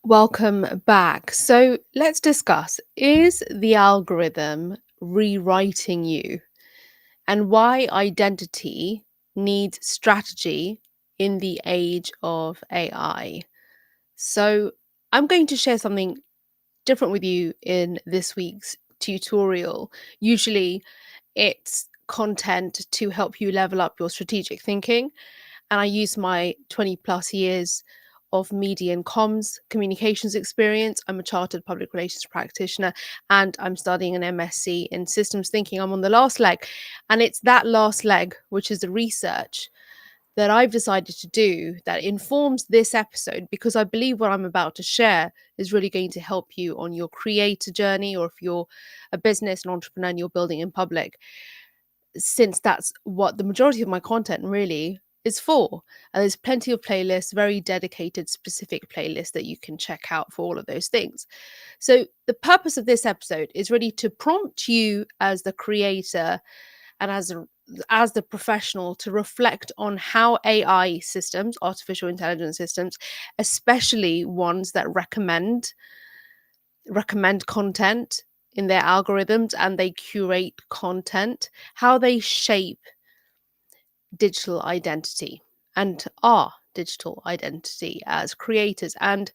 Welcome back. So let's discuss, is the algorithm rewriting you, and why identity needs strategy in the age of AI? So I'm going to share something different with you in this week's tutorial. Usually it's content to help you level up your strategic thinking, and I use my 20 plus years of media and comms communications experience. I'm a chartered public relations practitioner, and I'm studying an MSc in systems thinking. I'm on the last leg, and it's that last leg, which is the research that I've decided to do, that informs this episode, because I believe what I'm about to share is really going to help you on your creator journey, or if you're a business, an entrepreneur, and you're building in public, since that's what the majority of my content really is for. And there's plenty of playlists, very dedicated, specific playlists that you can check out for all of those things. So the purpose of this episode is really to prompt you as the creator and as the professional to reflect on how AI systems, artificial intelligence systems, especially ones that recommend content in their algorithms and they curate content, how they shape digital identity and our digital identity as creators, and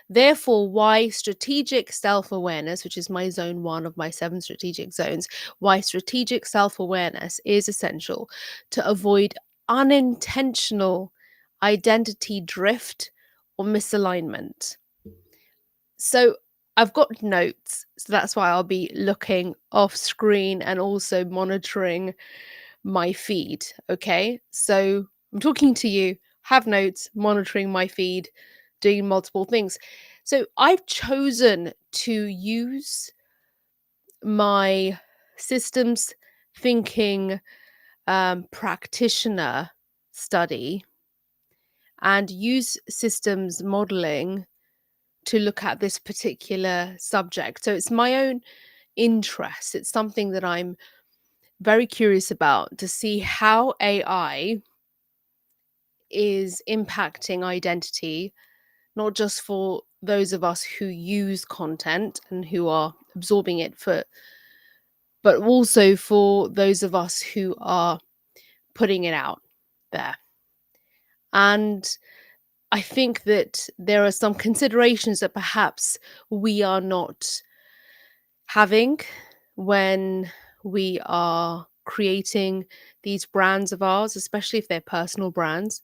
therefore why strategic self-awareness, which is my zone 1 of my 7 strategic zones, why strategic self-awareness is essential to avoid unintentional identity drift or misalignment. So I've got notes, so that's why I'll be looking off screen and also monitoring my feed. Okay, so I'm talking to you, have notes, monitoring my feed, doing multiple things. So I've chosen to use my systems thinking practitioner study and use systems modeling to look at this particular subject. So it's my own interest. It's something that I'm very curious about, to see how AI is impacting identity, not just for those of us who use content and who are absorbing it but also for those of us who are putting it out there. And I think that there are some considerations that perhaps we are not having when we are creating these brands of ours, especially if they're personal brands.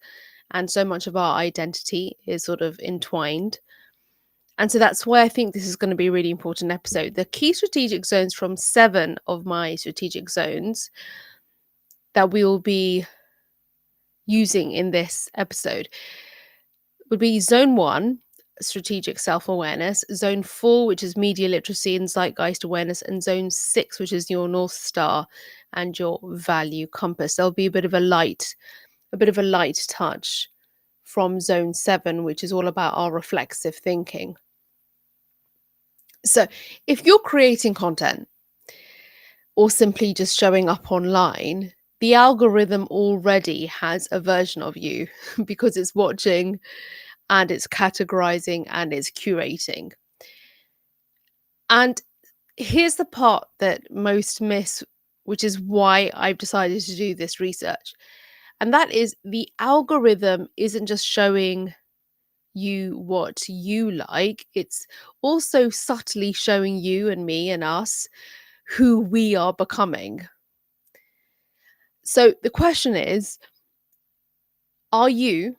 And so much of our identity is sort of entwined. And so that's why I think this is going to be a really important episode. The key strategic zones from 7 of my strategic zones that we will be using in this episode would be zone 1, strategic self-awareness, zone 4, which is media literacy and zeitgeist awareness, and zone 6, which is your North Star and your value compass. There'll be a bit of a light touch from zone 7, which is all about our reflexive thinking. So if you're creating content or simply just showing up online, the algorithm already has a version of you because it's watching and it's categorizing and it's curating. And here's the part that most miss, which is why I've decided to do this research. And that is, the algorithm isn't just showing you what you like, it's also subtly showing you and me and us who we are becoming. So the question is, are we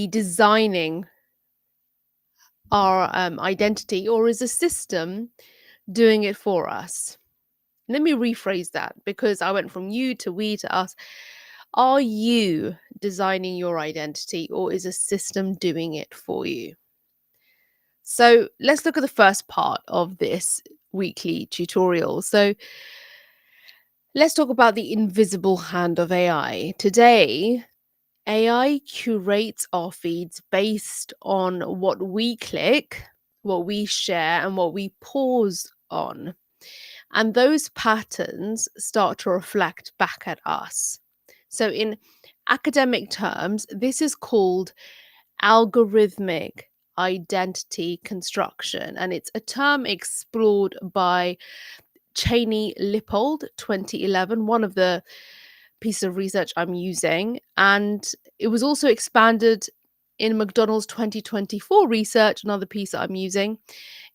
designing our identity, or is a system doing it for us? Let me rephrase that, because I went from you to we to us. Are you designing your identity, or is a system doing it for you? So let's look at the first part of this weekly tutorial. So let's talk about the invisible hand of AI. Today, AI curates our feeds based on what we click, what we share, and what we pause on. And those patterns start to reflect back at us. So in academic terms, this is called algorithmic identity construction, and it's a term explored by Cheney-Lippold 2011, one of the pieces of research I'm using, and it was also expanded in McDonald's 2024 research, another piece that I'm using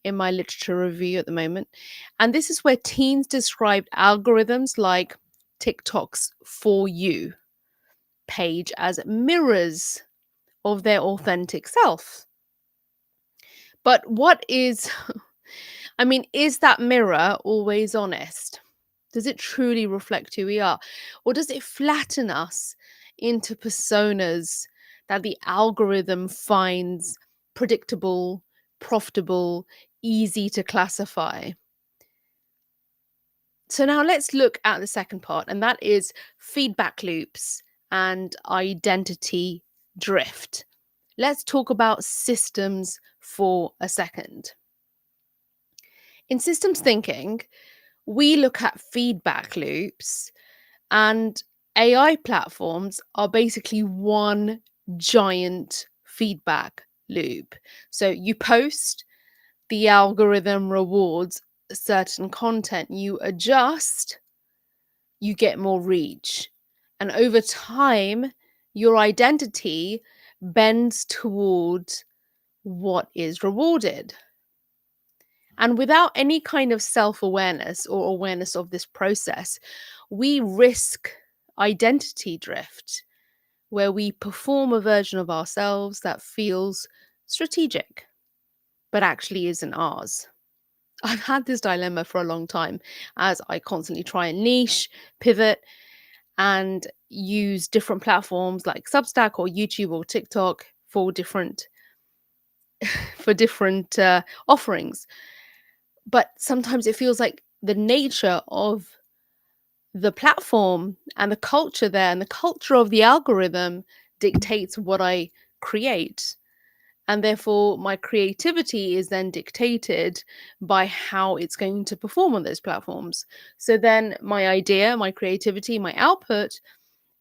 in my literature review at the moment. And this is where teens described algorithms like TikTok's For You page as mirrors of their authentic self. But what is, I mean, is that mirror always honest? Does it truly reflect who we are? Or does it flatten us into personas that the algorithm finds predictable, profitable, easy to classify? So now let's look at the second part, and that is feedback loops and identity drift. Let's talk about systems for a second. In systems thinking, we look at feedback loops, and AI platforms are basically one giant feedback loop. So you post, the algorithm rewards certain content. You adjust, you get more reach. And over time, your identity bends towards what is rewarded. And without any kind of self awareness or awareness of this process, we risk identity drift, where we perform a version of ourselves that feels strategic, but actually isn't ours. I've had this dilemma for a long time as I constantly try and niche, pivot, and use different platforms like Substack or YouTube or TikTok for different offerings. But sometimes it feels like the nature of the platform and the culture there and the culture of the algorithm dictates what I create. And therefore, my creativity is then dictated by how it's going to perform on those platforms. So then my idea, my creativity, my output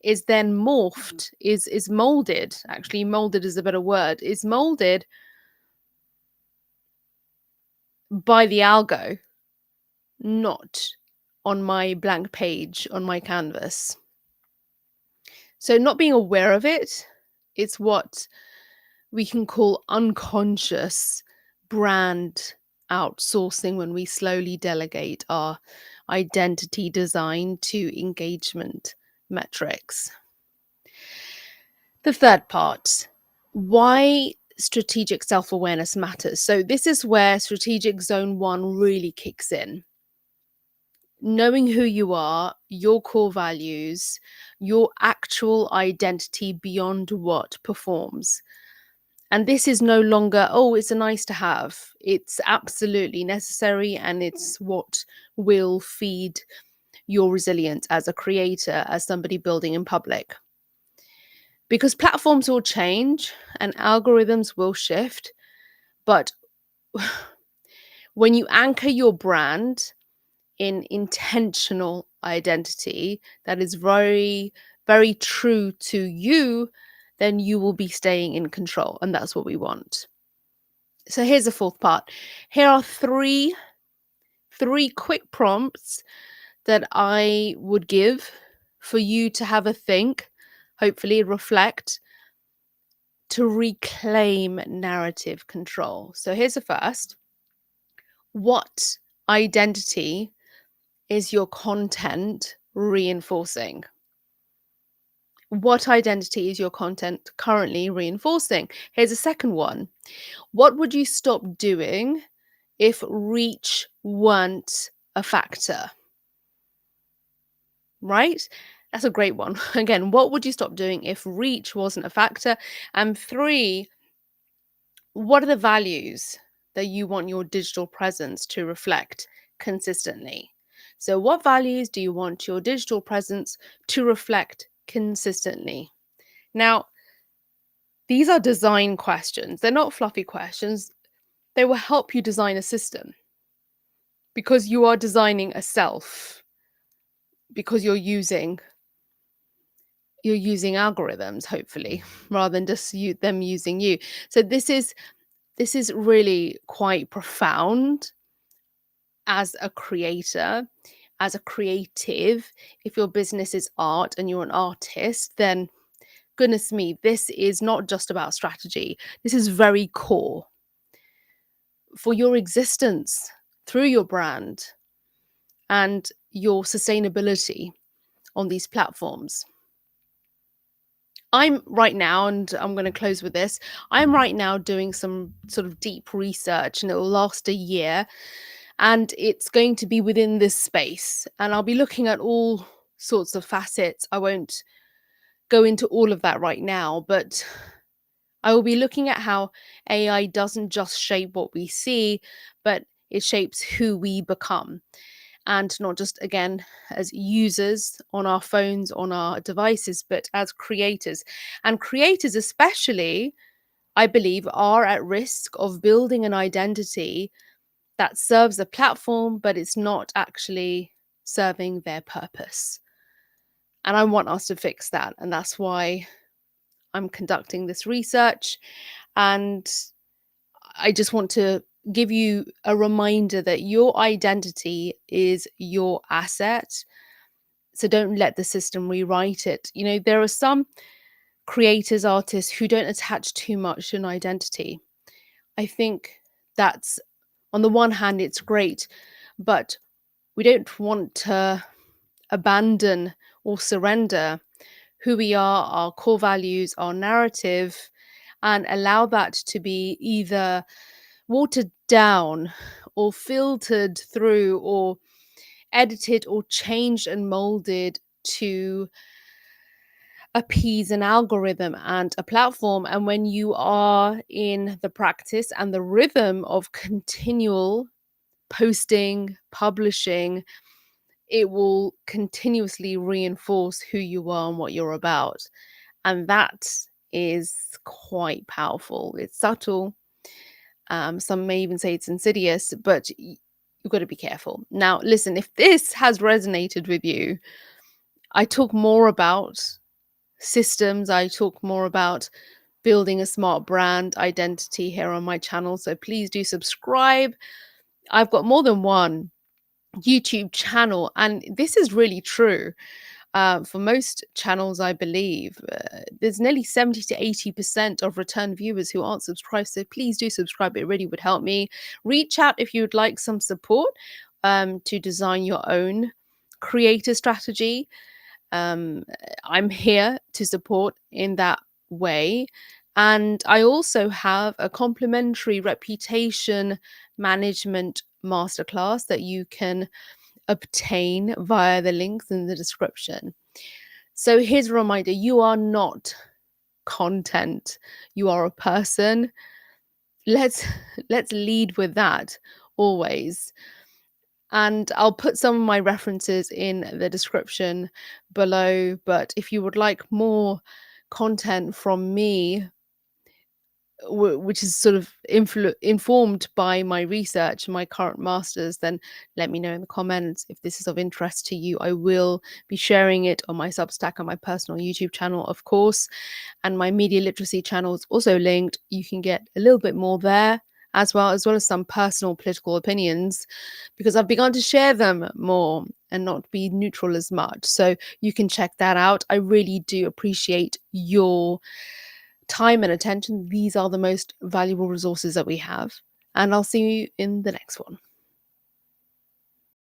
is then morphed, is molded. Actually, molded is a better word, is molded by the algo, not on my blank page, on my canvas. So not being aware of it, it's what we can call unconscious brand outsourcing, when we slowly delegate our identity design to engagement metrics. The third part, why strategic self-awareness matters. So this is where strategic zone 1 really kicks in. Knowing who you are, your core values, your actual identity beyond what performs. And this is no longer, oh, it's a nice to have. It's absolutely necessary, and it's what will feed your resilience as a creator, as somebody building in public. Because platforms will change and algorithms will shift. But when you anchor your brand in intentional identity that is very, very true to you, then you will be staying in control. And that's what we want. So here's the fourth part. Here are three quick prompts that I would give for you to have a think, hopefully reflect, to reclaim narrative control. So here's the first. What identity is your content reinforcing? What identity is your content currently reinforcing? Here's a second one. What would you stop doing if reach weren't a factor? Right? That's a great one. Again, what would you stop doing if reach wasn't a factor? And 3, what are the values that you want your digital presence to reflect consistently? So, what values do you want your digital presence to reflect consistently? Now, these are design questions. They're not fluffy questions. They will help you design a system, because you are designing a self, because you're using you're using algorithms, hopefully, rather than just them using you. So this is really quite profound as a creator, as a creative. If your business is art and you're an artist, then goodness me, this is not just about strategy. This is very core for your existence through your brand and your sustainability on these platforms. I'm right now, and I'm going to close with this. I'm right now doing some sort of deep research, and it will last a year. And it's going to be within this space. And I'll be looking at all sorts of facets. I won't go into all of that right now, but I will be looking at how AI doesn't just shape what we see, but it shapes who we become. And not just, again, as users on our phones, on our devices, but as creators. And creators, especially, I believe, are at risk of building an identity that serves the platform, but it's not actually serving their purpose. And I want us to fix that. And that's why I'm conducting this research. And I just want to give you a reminder that your identity is your asset. So don't let the system rewrite it. You know, there are some creators, artists who don't attach too much to an identity. I think that's, on the one hand, it's great, but we don't want to abandon or surrender who we are, our core values, our narrative, and allow that to be either watered down or filtered through or edited or changed and molded to appease an algorithm and a platform. And when you are in the practice and the rhythm of continual posting, publishing, it will continuously reinforce who you are and what you're about. And that is quite powerful. It's subtle. Some may even say it's insidious, but you've got to be careful. Now, listen, if this has resonated with you, I talk more about systems, I talk more about building a smart brand identity here on my channel. So please do subscribe. I've got more than one YouTube channel, and this is really true. For most channels, I believe, there's nearly 70 to 80% of return viewers who aren't subscribed. So please do subscribe. It really would help me. Reach out if you would like some support to design your own creator strategy. I'm here to support in that way. And I also have a complimentary reputation management masterclass that you can obtain via the links in the description. So here's a reminder, you are not content, you are a person. Let's lead with that always. And I'll put some of my references in the description below, but if you would like more content from me, which is sort of informed by my research and my current masters, then let me know in the comments if this is of interest to you. I will be sharing it on my Substack and my personal YouTube channel, of course, and my media literacy channel is also linked. You can get a little bit more there as well as some personal political opinions, because I've begun to share them more and not be neutral as much. So you can check that out. I really do appreciate your time and attention. These are the most valuable resources that we have. And I'll see you in the next one.